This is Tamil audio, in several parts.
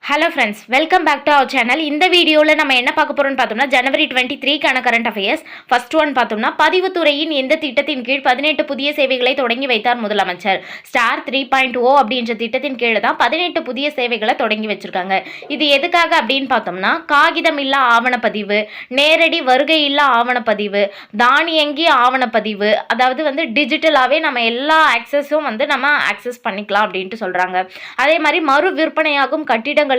Hello friends, welcome back to our channel. இந்த வீடியோவில் நம்ம என்ன பார்க்க போகிறோம்னு பார்த்தோம்னா ஜனவரி 23க்கான கரண்ட் அஃபேர்ஸ். ஃபர்ஸ்ட் ஒன் பார்த்தோம்னா பதிவுத்துறையின் எந்த திட்டத்தின் கீழ் 18 புதிய சேவைகளை தொடங்கி வைத்தார் முதலமைச்சர். ஸ்டார் 3.0 அப்படின்ற திட்டத்தின் கீழே தான் 18 புதிய சேவைகளை தொடங்கி வச்சிருக்காங்க. இது எதுக்காக அப்படின்னு பார்த்தோம்னா காகிதம் இல்லா ஆவணப்பதிவு, நேரடி வருகை இல்லா ஆவணப்பதிவு, தானியங்கி ஆவணப்பதிவு, அதாவது டிஜிட்டலாகவே நம்ம எல்லா ஆக்சஸும் நம்ம ஆக்சஸ் பண்ணிக்கலாம் அப்படின்ட்டு சொல்கிறாங்க. அதே மாதிரி மறு விற்பனையாகும் கட்டிடங்கள்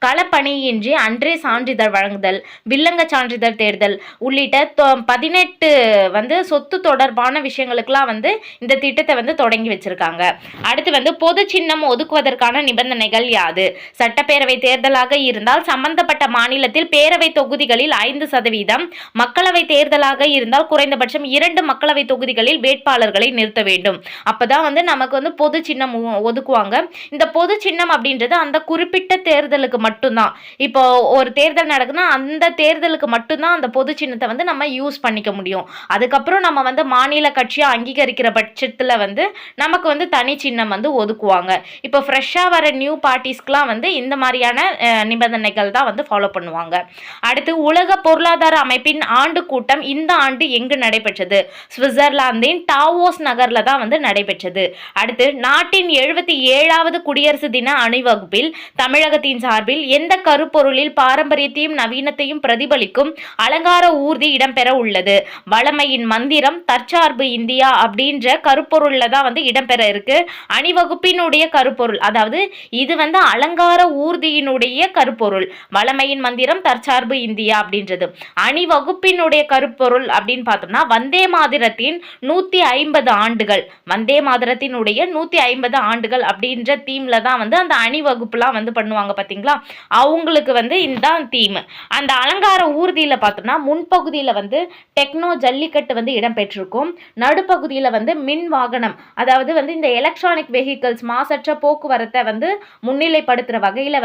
களப்பணியின்றி அன்றே சான்றிதழ் வழங்குதல், வில்லங்க சான்றிதழ் தேர்தல் உள்ளிட்ட 18 சொத்து தொடர்பான விஷயங்களுக்குலாம் இந்த திட்டத்தை தொடங்கி வச்சிருக்காங்க. அடுத்து பொது சின்னம் ஒதுக்குவதற்கான நிபந்தனைகள் யாது? சட்டப்பேரவை தேர்தலாக இருந்தால் சம்பந்தப்பட்ட மாநிலத்தில் பேரவை தொகுதிகளில் 5%, மக்களவை தேர்தலாக இருந்தால் குறைந்தபட்சம் 2 மக்களவை தொகுதிகளில் வேட்பாளர்களை நிறுத்த வேண்டும். அப்பதான் நமக்கு பொது சின்னம் ஒதுக்குவாங்க. இந்த பொது சின்னம் அப்படின்றது அந்த குறிப்பிட்ட தேர்தலுக்கு மட்டும்தான். இப்போ ஒரு தேர்தல் நடக்குதுன்னா அந்த தேர்தலுக்கு மட்டும்தான் அந்த பொது சின்னத்தை நம்ம யூஸ் பண்ணிக்க முடியும். அதுக்கப்புறம் நம்ம மாநில கட்சியை அங்கீகரிக்கிற பட்சத்தில் நமக்கு தனி சின்னம் ஒதுக்குவாங்க. இப்போ ஃப்ரெஷ்ஷாக வர நியூ பார்ட்டிஸ்க்குலாம் இந்த மாதிரியான நிபந்தனைகள் தான் ஃபாலோ பண்ணுவாங்க. அடுத்து உலக பொருளாதார அமைப்பின் ஆண்டு கூட்டம் இந்த ஆண்டு எங்கு நடைபெற்றது? சுவிட்சர்லாந்தின் டாவோஸ் நகரில் தான் நடைபெற்றது. அடுத்து நாட்டின் 77வது குடியரசு தின அணிவகுப்பில் தமிழகத்தின் சார்பில் எந்த கருப்பொருளில் பாரம்பரியத்தையும் நவீனத்தையும் பிரதிபலிக்கும் அலங்கார ஊர்தி இடம்பெற உள்ளது? வளமையின் மந்திரம் தற்சார்பு இந்தியா அப்படின்ற கருப்பொருள்ல தான் இடம்பெற இருக்கு. அணிவகுப்பினுடைய கருப்பொருள், அதாவது இது அலங்கார ஊர்தியினுடைய கருப்பொருள். வளமையின் மந்திரம் தற்சார்பு இந்தியா அப்படின்றது. அணிவகுப்பினுடைய கருப்பொருள் அப்படின்னு பார்த்தோம்னா வந்தே மாதிரத்தின் 150 ஆண்டுகள், வந்தே மாதிரத்தினுடைய 150 ஆண்டுகள் அப்படின்ற தீம்ல தான் அந்த அணிவகுப்புலாம் பண்ணுவாங்க பார்த்தீங்களா, அவங்களுக்கு இந்த தீம். அந்த அலங்கார ஊர்தியில் பார்த்தோம்னா முன்பகுதியில் டெக்னோ ஜல்லிக்கட்டு இடம்பெற்றிருக்கும். நடுப்பகுதியில் மின் வாகனம், அதாவது இந்த எலக்ட்ரானிக் வெஹிக்கிள்ஸ், மாசற்ற போக்குவரத்தை முன்னிலைப்படுத்துகிற வகையில்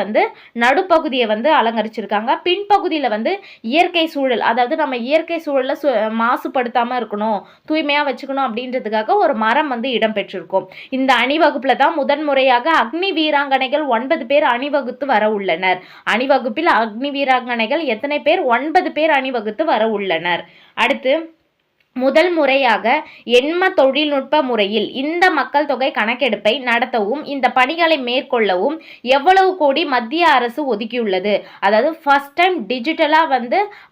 நடுப்பகுதியை அலங்கரிச்சிருக்காங்க. பின்பகுதியில் இயற்கை சூழல், அதாவது நம்ம இயற்கை சூழலில் மாசுபடுத்தாமல் இருக்கணும், தூய்மையாக வச்சுக்கணும் அப்படின்றதுக்காக ஒரு மரம் இடம்பெற்றிருக்கும். இந்த அணிவகுப்பில் தான் முதன்முறையாக அக்னி வீராங்கனைகள் 9 பேர் அணிவகுத்து வர உள்ளனர். அணிவகுப்பில் அக்னி வீராங்கனைகள் எத்தனை பேர்? 9 பேர் அணிவகுத்து வர உள்ளனர். அடுத்து முதல் முறையாக எண்ம தொழில்நுட்ப முறையில் இந்த மக்கள் தொகை கணக்கெடுப்பை நடத்தவும் இந்த பணிகளை மேற்கொள்ளவும் எவ்வளவு கோடி மத்திய அரசு ஒதுக்கியுள்ளது? அதாவது ஃபர்ஸ்ட் டைம் டிஜிட்டலாக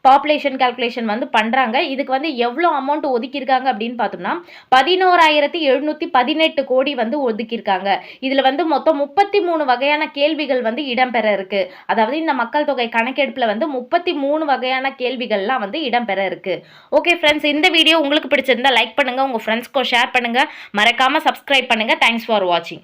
பாப்புலேஷன் கால்குலேஷன் பண்ணுறாங்க. இதுக்கு எவ்வளோ அமௌண்ட் ஒதுக்கியிருக்காங்க அப்படின்னு பார்த்தோம்னா 11,718 கோடி ஒதுக்கியிருக்காங்க. இதில் மொத்தம் 33 வகையான கேள்விகள் இடம்பெற இருக்கு. அதாவது இந்த மக்கள் தொகை கணக்கெடுப்பில் 33 வகையான கேள்விகள்லாம் இடம்பெற இருக்கு. ஓகே ஃப்ரெண்ட்ஸ், இந்த வீடியோ உங்களுக்கு பிடிச்சிருந்தா லைக் பண்ணுங்க, உங்க ஃப்ரெண்ட்ஸ்க்கு ஷேர் பண்ணுங்க, மறக்காம சப்ஸ்கிரைப் பண்ணுங்க. தேங்க்ஸ் ஃபார் வாட்சிங்.